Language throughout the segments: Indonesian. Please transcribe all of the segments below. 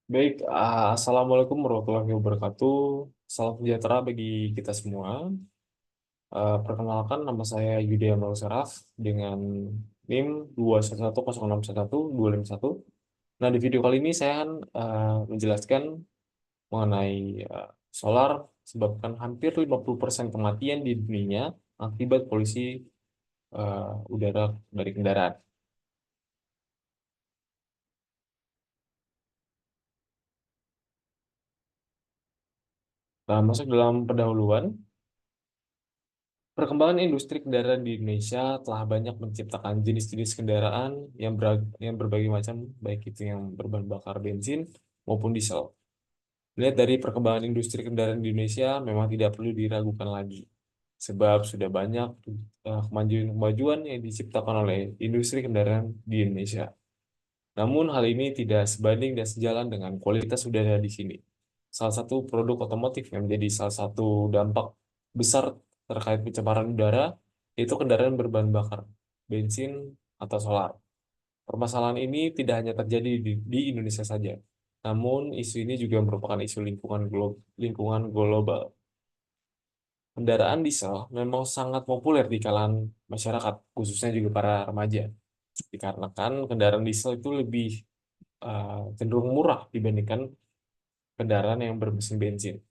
Baik, Assalamualaikum warahmatullahi wabarakatuh. Salam sejahtera bagi kita semua. Perkenalkan, nama saya Yudi Amal Saraf dengan NIM 211061251. Nah, di video kali ini saya akan menjelaskan mengenai solar sebabkan hampir 50% kematian di dunia akibat polusi udara dari kendaraan. Nah, masuk dalam pendahuluan. Perkembangan industri kendaraan di Indonesia telah banyak menciptakan jenis-jenis kendaraan yang berbagai macam, baik itu yang berbahan bakar bensin maupun diesel. Lihat dari perkembangan industri kendaraan di Indonesia memang tidak perlu diragukan lagi, sebab sudah banyak kemajuan-kemajuan yang diciptakan oleh industri kendaraan di Indonesia. Namun hal ini tidak sebanding dan sejalan dengan kualitas udara di sini. Salah satu produk otomotif yang menjadi salah satu dampak besar terkait pencemaran udara yaitu kendaraan berbahan bakar bensin atau solar. Permasalahan ini tidak hanya terjadi di Indonesia saja, namun isu ini juga merupakan isu lingkungan global. Kendaraan diesel memang sangat populer di kalangan masyarakat, khususnya juga para remaja. Dikarenakan kendaraan diesel itu lebih cenderung murah dibandingkan kendaraan yang bermesin bensin.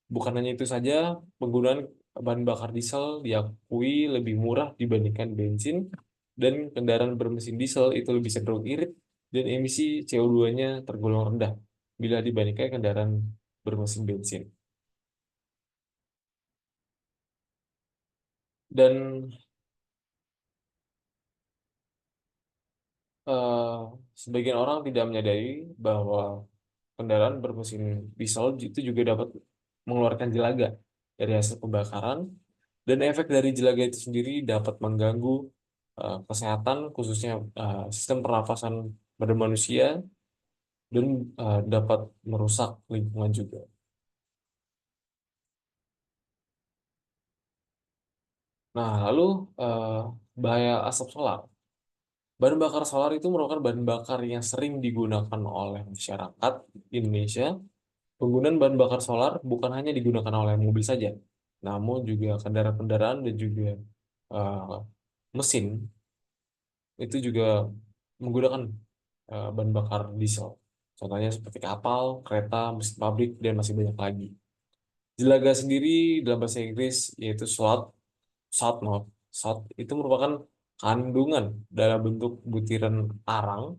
Bukan hanya itu saja, penggunaan bahan bakar diesel diakui lebih murah dibandingkan bensin, dan kendaraan bermesin diesel itu lebih cenderung irit dan emisi CO2-nya tergolong rendah bila dibandingkan kendaraan bermesin bensin. Dan eh, sebagian orang tidak menyadari bahwa kendaraan bermesin diesel itu juga dapat mengeluarkan jelaga dari hasil pembakaran, dan efek dari jelaga itu sendiri dapat mengganggu kesehatan, khususnya sistem pernafasan pada manusia, dan dapat merusak lingkungan juga. Nah, lalu eh, bahaya asap solar. Bahan bakar solar itu merupakan bahan bakar yang sering digunakan oleh masyarakat Indonesia. Penggunaan bahan bakar solar bukan hanya digunakan oleh mobil saja, namun juga kendaraan-kendaraan dan juga eh, mesin itu juga menggunakan bahan bakar diesel. Contohnya seperti kapal, kereta, mesin pabrik, dan masih banyak lagi. Jelaga sendiri dalam bahasa Inggris yaitu salt, maaf. Salt itu merupakan kandungan dalam bentuk butiran arang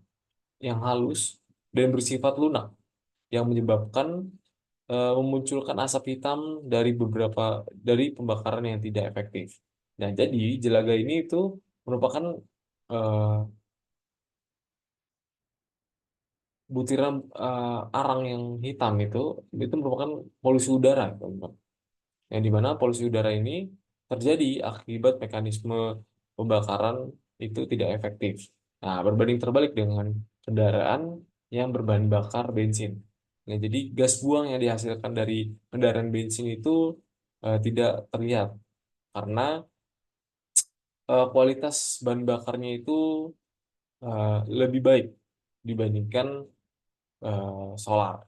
yang halus dan bersifat lunak yang menyebabkan memunculkan asap hitam dari pembakaran yang tidak efektif. Nah, jadi jelaga ini itu merupakan eh, butiran arang yang hitam itu merupakan polusi udara, teman-teman. Yang dimana polusi udara ini terjadi akibat mekanisme pembakaran itu tidak efektif. Nah, berbanding terbalik dengan kendaraan yang berbahan bakar bensin. Nah, jadi gas buang yang dihasilkan dari kendaraan bensin itu tidak terlihat karena kualitas bahan bakarnya itu lebih baik dibandingkan solar.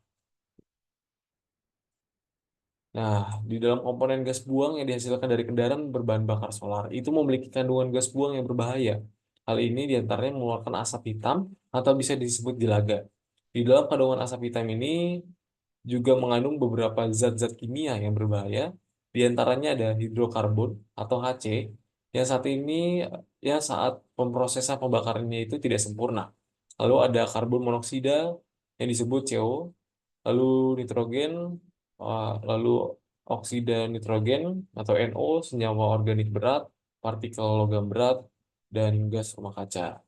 Nah, di dalam komponen gas buang yang dihasilkan dari kendaraan berbahan bakar solar itu memiliki kandungan gas buang yang berbahaya. Hal ini diantaranya mengeluarkan asap hitam atau bisa disebut jelaga. Di dalam kandungan asap hitam ini juga mengandung beberapa zat-zat kimia yang berbahaya. Di antaranya ada hidrokarbon atau HC yang saat pemrosesan pembakarannya itu tidak sempurna. Lalu ada karbon monoksida yang disebut CO, lalu nitrogen, lalu oksida nitrogen atau NO, senyawa organik berat, partikel logam berat, dan gas rumah kaca.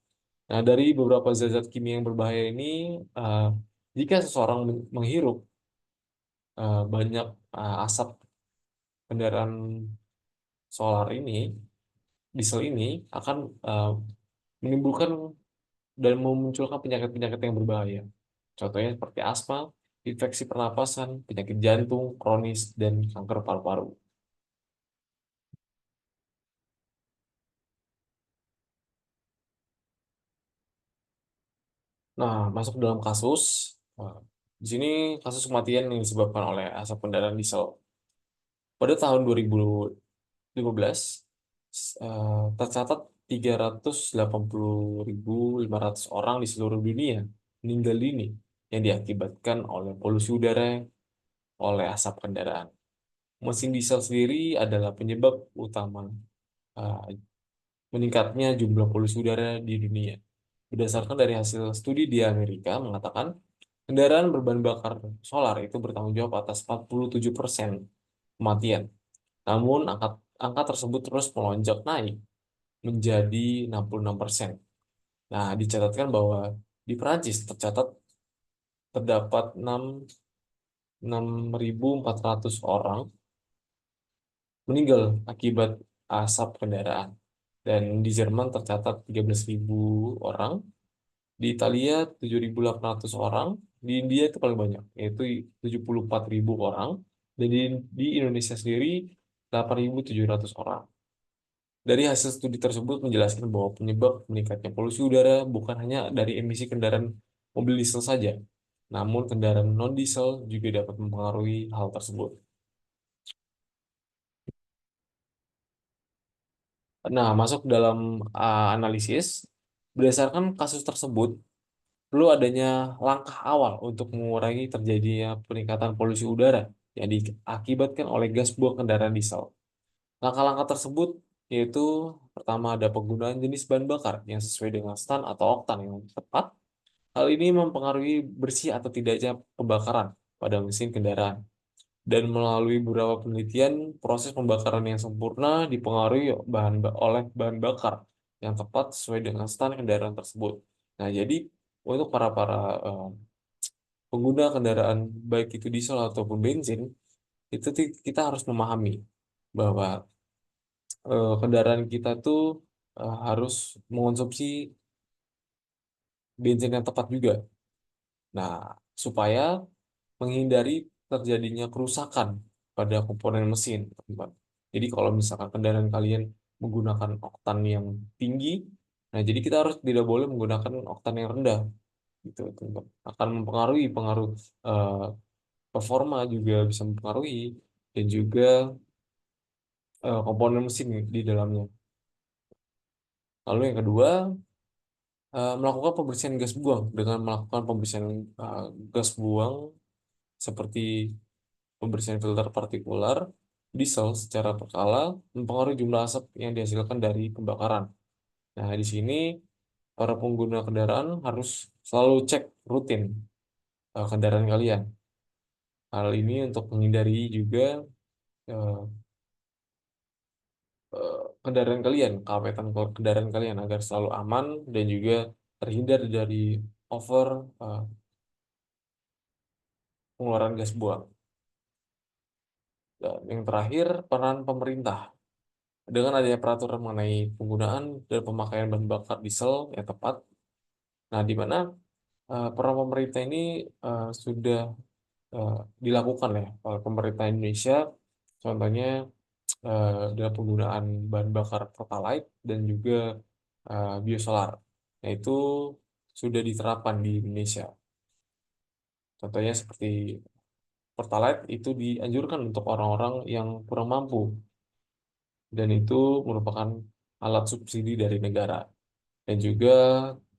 Nah, dari beberapa zat-zat kimia yang berbahaya ini, uh, jika seseorang menghirup banyak asap kendaraan solar ini, diesel ini akan menimbulkan dan memunculkan penyakit-penyakit yang berbahaya. Contohnya seperti asma, infeksi pernapasan, penyakit jantung, kronis, dan kanker paru-paru. Nah, masuk dalam kasus. Di sini kasus kematian yang disebabkan oleh asap kendaraan diesel. Pada tahun 2015, tercatat 380.500 orang di seluruh dunia meninggal dini yang diakibatkan oleh polusi udara oleh asap kendaraan. Mesin diesel sendiri adalah penyebab utama uh, meningkatnya jumlah polusi udara di dunia. Berdasarkan dari hasil studi di Amerika mengatakan kendaraan berbahan bakar solar itu bertanggung jawab atas 47% kematian. Namun angka tersebut terus melonjak naik menjadi 66%. Nah, dicatatkan bahwa di Perancis terdapat 6.400 orang meninggal akibat asap kendaraan. Dan di Jerman tercatat 13.000 orang, di Italia 7.800 orang, di India itu paling banyak, yaitu 74.000 orang, dan di Indonesia sendiri 8.700 orang. Dari hasil studi tersebut menjelaskan bahwa penyebab meningkatnya polusi udara bukan hanya dari emisi kendaraan mobil diesel saja, namun kendaraan non-diesel juga dapat mempengaruhi hal tersebut. Nah, masuk dalam analisis, berdasarkan kasus tersebut, perlu adanya langkah awal untuk mengurangi terjadinya peningkatan polusi udara yang diakibatkan oleh gas buang kendaraan diesel. Langkah-langkah tersebut yaitu pertama ada penggunaan jenis bahan bakar yang sesuai dengan stan atau oktan yang tepat. Hal ini mempengaruhi bersih atau tidaknya pembakaran pada mesin kendaraan. Dan melalui beberapa penelitian, proses pembakaran yang sempurna dipengaruhi oleh bahan bakar yang tepat sesuai dengan stan kendaraan tersebut. Nah, jadi untuk para eh, pengguna kendaraan baik itu diesel ataupun bensin, itu kita harus memahami bahwa kendaraan kita tuh harus mengonsumsi bensin yang tepat juga. Nah, supaya menghindari terjadinya kerusakan pada komponen mesin, teman. Jadi kalau misalkan kendaraan kalian menggunakan oktan yang tinggi, nah jadi kita harus tidak boleh menggunakan oktan yang rendah, gitu, teman. Akan mempengaruhi eh, performa juga bisa mempengaruhi dan juga komponen mesin di dalamnya. Lalu yang kedua, melakukan pembersihan gas buang dengan melakukan pembersihan eh, gas buang seperti pembersihan filter partikular diesel secara berkala mempengaruhi jumlah asap yang dihasilkan dari pembakaran. Nah, di sini para pengguna kendaraan harus selalu cek rutin kendaraan kalian. Hal ini untuk menghindari juga eh, kendaraan kalian, keawetan kendaraan kalian agar selalu aman dan juga terhindar dari over eh, pengeluaran gas buang. Dan yang terakhir, peran pemerintah. Dengan adanya peraturan mengenai penggunaan dan pemakaian bahan bakar diesel yang tepat, nah di mana peran pemerintah ini sudah eh, dilakukan ya oleh pemerintah Indonesia, contohnya dalam penggunaan bahan bakar pertalite dan juga biosolar. Nah itu sudah diterapkan di Indonesia. Contohnya seperti pertalite itu dianjurkan untuk orang-orang yang kurang mampu dan itu merupakan alat subsidi dari negara. Dan juga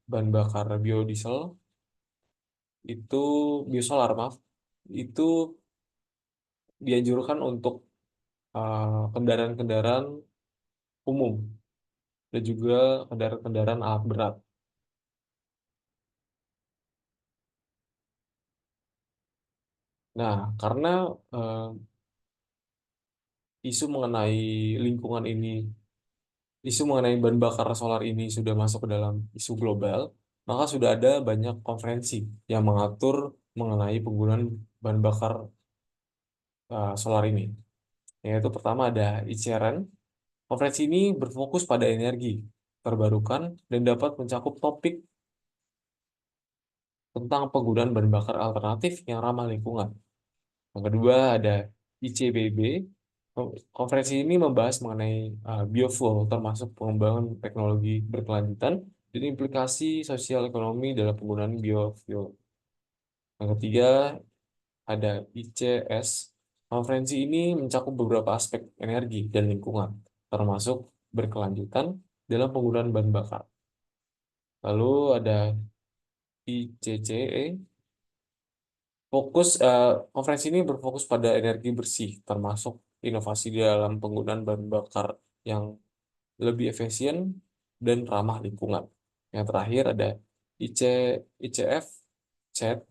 bahan bakar biodiesel itu biosolar, maaf, itu dianjurkan untuk kendaraan-kendaraan umum dan juga kendaraan-kendaraan alat berat. Nah, karena eh, isu mengenai lingkungan ini, isu mengenai bahan bakar solar ini sudah masuk ke dalam isu global, maka sudah ada banyak konferensi yang mengatur mengenai penggunaan bahan bakar solar ini. Yaitu pertama ada ICRN. Konferensi ini berfokus pada energi terbarukan dan dapat mencakup topik tentang penggunaan bahan bakar alternatif yang ramah lingkungan. Yang kedua ada ICBB. Konferensi ini membahas mengenai biofuel termasuk pengembangan teknologi berkelanjutan dan implikasi sosial ekonomi dalam penggunaan biofuel. Yang ketiga ada ICS. Konferensi ini mencakup beberapa aspek energi dan lingkungan, termasuk berkelanjutan dalam penggunaan bahan bakar. Lalu ada ICCE. Konferensi ini berfokus pada energi bersih, termasuk inovasi dalam penggunaan bahan bakar yang lebih efisien dan ramah lingkungan. Yang terakhir ada IC, ICF, CHAT.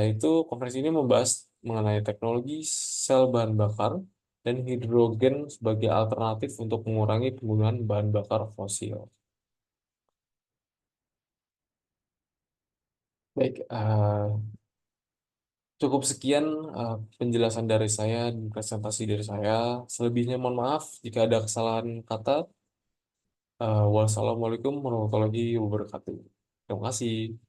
Itu konferensi ini membahas mengenai teknologi sel bahan bakar dan hidrogen sebagai alternatif untuk mengurangi penggunaan bahan bakar fosil. Baik, cukup sekian penjelasan dari saya dan presentasi dari saya. Selebihnya mohon maaf jika ada kesalahan kata. Wassalamualaikum warahmatullahi wabarakatuh. Terima kasih.